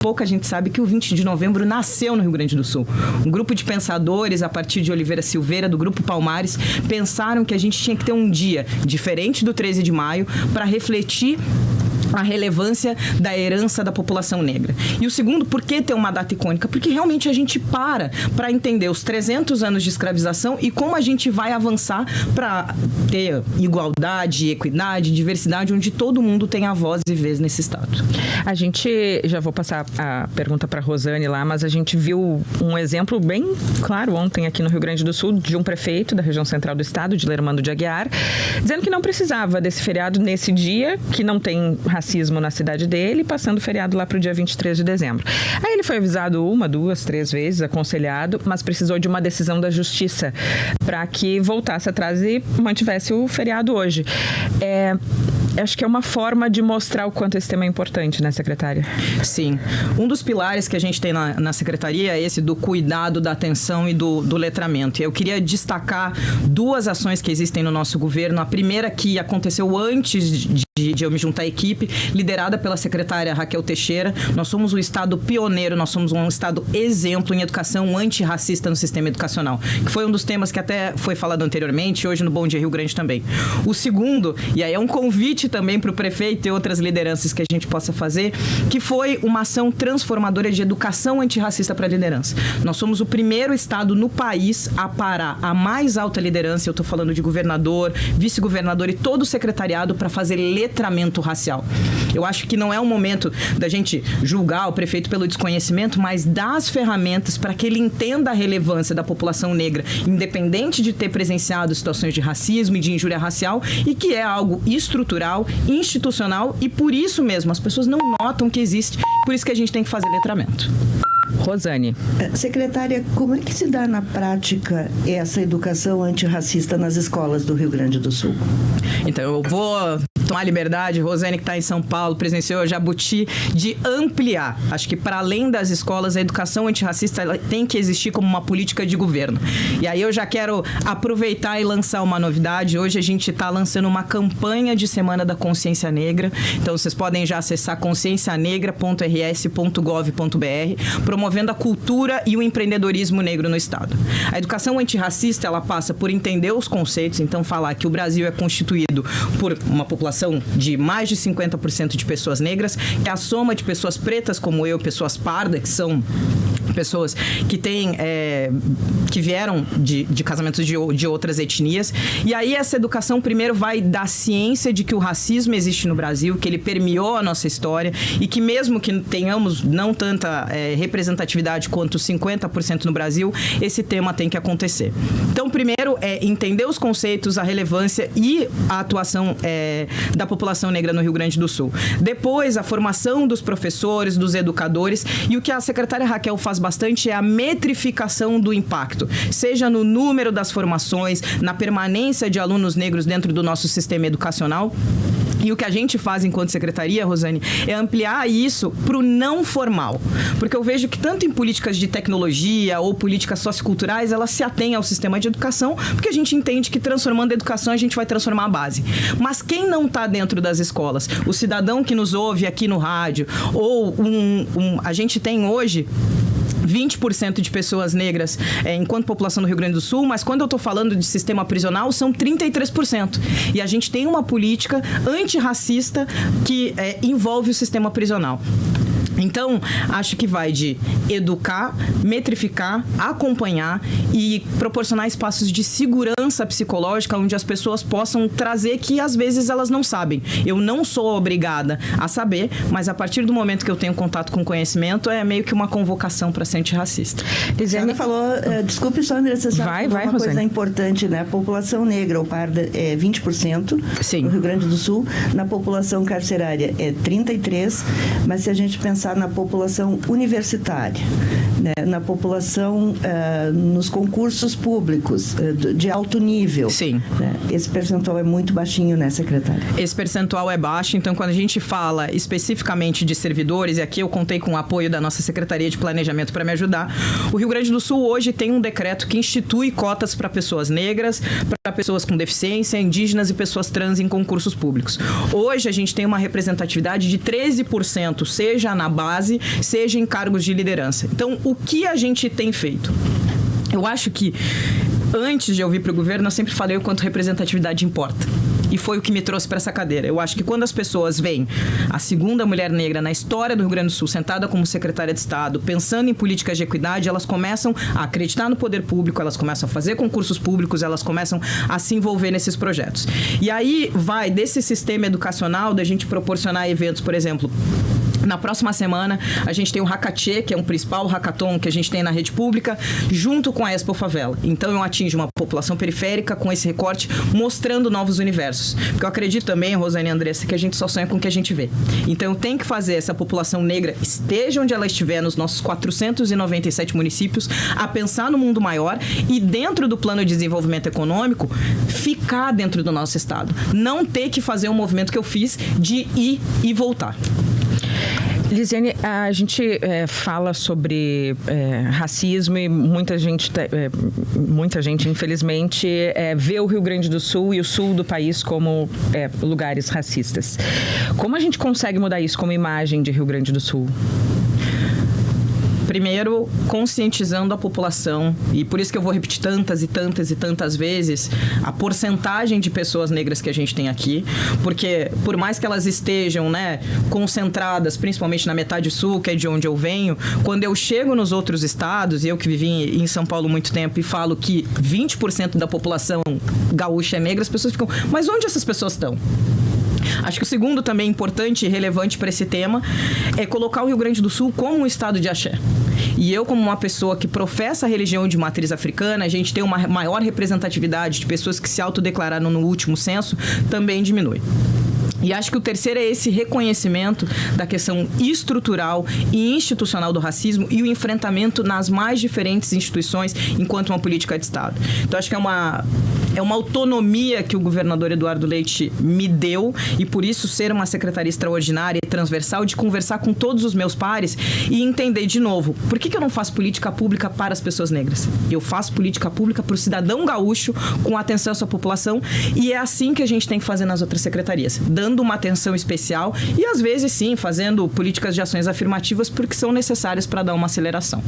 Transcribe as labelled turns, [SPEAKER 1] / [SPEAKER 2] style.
[SPEAKER 1] pouca gente sabe que o 20 de novembro nasceu no Rio Grande do Sul. Um grupo de pensadores, a partir de Oliveira Silveira, do Grupo Palmares, pensaram que a gente tinha que ter um dia diferente do 13 de maio para refletir a relevância da herança da população negra. E o segundo, por que ter uma data icônica? Porque realmente a gente para entender os 300 anos de escravização e como a gente vai avançar para ter igualdade, equidade, diversidade, onde todo mundo tem a voz e vez nesse Estado.
[SPEAKER 2] A gente, já vou passar a pergunta para a Rosane lá, mas a gente viu um exemplo bem claro ontem aqui no Rio Grande do Sul de um prefeito da região central do estado, de Lermando de Aguiar, dizendo que não precisava desse feriado nesse dia, que não tem racismo na cidade dele, passando o feriado lá para o dia 23 de dezembro. Aí ele foi avisado 1, 2, 3 vezes, aconselhado, mas precisou de uma decisão da justiça para que voltasse atrás e mantivesse o feriado hoje. Acho que é uma forma de mostrar o quanto esse tema é importante, né, secretária?
[SPEAKER 1] Sim. Um dos pilares que a gente tem na secretaria é esse do cuidado, da atenção e do letramento. E eu queria destacar 2 ações que existem no nosso governo. A primeira que aconteceu antes de eu me juntar à equipe, liderada pela secretária Raquel Teixeira. Nós somos um estado pioneiro, nós somos um estado exemplo em educação antirracista no sistema educacional, que foi um dos temas que até foi falado anteriormente, hoje no Bom Dia Rio Grande também. O segundo, e aí é um convite também para o prefeito e outras lideranças que a gente possa fazer, que foi uma ação transformadora de educação antirracista para a liderança. Nós somos o primeiro estado no país a parar a mais alta liderança, eu estou falando de governador, vice-governador e todo o secretariado para fazer letramento racial. Eu acho que não é o momento da gente julgar o prefeito pelo desconhecimento, mas dar as ferramentas para que ele entenda a relevância da população negra, independente de ter presenciado situações de racismo e de injúria racial, e que é algo estrutural, institucional, e por isso mesmo as pessoas não notam que existe, por isso que a gente tem que fazer letramento.
[SPEAKER 2] Rosane.
[SPEAKER 3] Secretária, como é que se dá na prática essa educação antirracista nas escolas do Rio Grande do Sul?
[SPEAKER 1] Então, eu vou tomar liberdade, Rosane, que está em São Paulo, presenciou Jabuti, de ampliar. Acho que para além das escolas, a educação antirracista ela tem que existir como uma política de governo. E aí eu já quero aproveitar e lançar uma novidade. Hoje a gente está lançando uma campanha de Semana da Consciência Negra. Então vocês podem já acessar consciencianegra.rs.gov.br, promovendo a cultura e o empreendedorismo negro no Estado. A educação antirracista, ela passa por entender os conceitos, então falar que o Brasil é constituído por uma população de mais de 50% de pessoas negras, que é a soma de pessoas pretas como eu, pessoas pardas, que são pessoas que têm, que vieram de casamentos de outras etnias. E aí essa educação primeiro vai dar ciência de que o racismo existe no Brasil, que ele permeou a nossa história e que mesmo que tenhamos não tanta representatividade quanto 50% no Brasil, esse tema tem que acontecer. Então, primeiro é entender os conceitos, a relevância e a atuação da população negra no Rio Grande do Sul. Depois, a formação dos professores, dos educadores, e o que a secretária Raquel faz bastante é a metrificação do impacto, seja no número das formações, na permanência de alunos negros dentro do nosso sistema educacional. E o que a gente faz enquanto secretaria, Rosane, é ampliar isso para o não formal. Porque eu vejo que tanto em políticas de tecnologia ou políticas socioculturais, elas se atêm ao sistema de educação, porque a gente entende que transformando a educação, a gente vai transformar a base. Mas quem não está dentro das escolas? O cidadão que nos ouve aqui no rádio, ou a gente tem hoje 20% de pessoas negras enquanto população do Rio Grande do Sul, mas quando eu estou falando de sistema prisional, são 33%. E a gente tem uma política antirracista que envolve o sistema prisional. Então, acho que vai de educar, metrificar, acompanhar e proporcionar espaços de segurança psicológica onde as pessoas possam trazer que, às vezes, elas não sabem. Eu não sou obrigada a saber, mas a partir do momento que eu tenho contato com conhecimento, é meio que uma convocação para ser antirracista.
[SPEAKER 3] A senhora falou, desculpe só, André, você falou uma coisa importante, né? A população negra ou parda é 20%
[SPEAKER 1] Sim.
[SPEAKER 3] no Rio Grande do Sul, na população carcerária é 33%, mas se a gente pensar na população universitária, né, na população, nos concursos públicos de alto nível.
[SPEAKER 1] Sim.
[SPEAKER 3] Né? Esse percentual é muito baixinho, né, secretária?
[SPEAKER 1] Esse percentual é baixo, então quando a gente fala especificamente de servidores, e aqui eu contei com o apoio da nossa Secretaria de Planejamento para me ajudar, o Rio Grande do Sul hoje tem um decreto que institui cotas para pessoas negras, para pessoas com deficiência, indígenas e pessoas trans em concursos públicos. Hoje a gente tem uma representatividade de 13%, seja na base, seja em cargos de liderança. Então, o que a gente tem feito? Eu acho que, antes de eu vir para o governo, eu sempre falei o quanto representatividade importa. E foi o que me trouxe para essa cadeira. Eu acho que quando as pessoas veem a segunda mulher negra na história do Rio Grande do Sul sentada como secretária de Estado, pensando em políticas de equidade, elas começam a acreditar no poder público, elas começam a fazer concursos públicos, elas começam a se envolver nesses projetos. E aí vai desse sistema educacional da gente proporcionar eventos, por exemplo. Na próxima semana, a gente tem o Hackatê, que é um principal hackathon que a gente tem na rede pública, junto com a Expo Favela. Então, eu atinjo uma população periférica com esse recorte, mostrando novos universos. Porque eu acredito também, Rosane e Andressa, que a gente só sonha com o que a gente vê. Então, eu tenho que fazer essa população negra, esteja onde ela estiver, nos nossos 497 municípios, a pensar no mundo maior e, dentro do plano de desenvolvimento econômico, ficar dentro do nosso estado. Não ter que fazer um movimento que eu fiz de ir e voltar.
[SPEAKER 2] Lisiane, a gente fala sobre racismo e muita gente, infelizmente, vê o Rio Grande do Sul e o sul do país como lugares racistas. Como a gente consegue mudar isso como imagem de Rio Grande do Sul?
[SPEAKER 1] Primeiro, conscientizando a população, e por isso que eu vou repetir tantas e tantas e tantas vezes a porcentagem de pessoas negras que a gente tem aqui, porque por mais que elas estejam, né, concentradas, principalmente na metade sul, que é de onde eu venho, quando eu chego nos outros estados, e eu que vivi em São Paulo muito tempo e falo que 20% da população gaúcha é negra, as pessoas ficam, mas onde essas pessoas estão? Acho que o segundo também importante e relevante para esse tema é colocar o Rio Grande do Sul como um estado de axé. E eu, como uma pessoa que professa a religião de matriz africana, a gente tem uma maior representatividade de pessoas que se autodeclararam no último censo, também diminui. E acho que o terceiro é esse reconhecimento da questão estrutural e institucional do racismo e o enfrentamento nas mais diferentes instituições enquanto uma política de Estado. Então, acho que é uma autonomia que o governador Eduardo Leite me deu e, por isso, ser uma secretaria extraordinária e transversal de conversar com todos os meus pares e entender, de novo, por que eu não faço política pública para as pessoas negras? Eu faço política pública para o cidadão gaúcho com atenção à sua população e é assim que a gente tem que fazer nas outras secretarias, dando uma atenção especial e, às vezes, sim, fazendo políticas de ações afirmativas porque são necessárias para dar uma aceleração.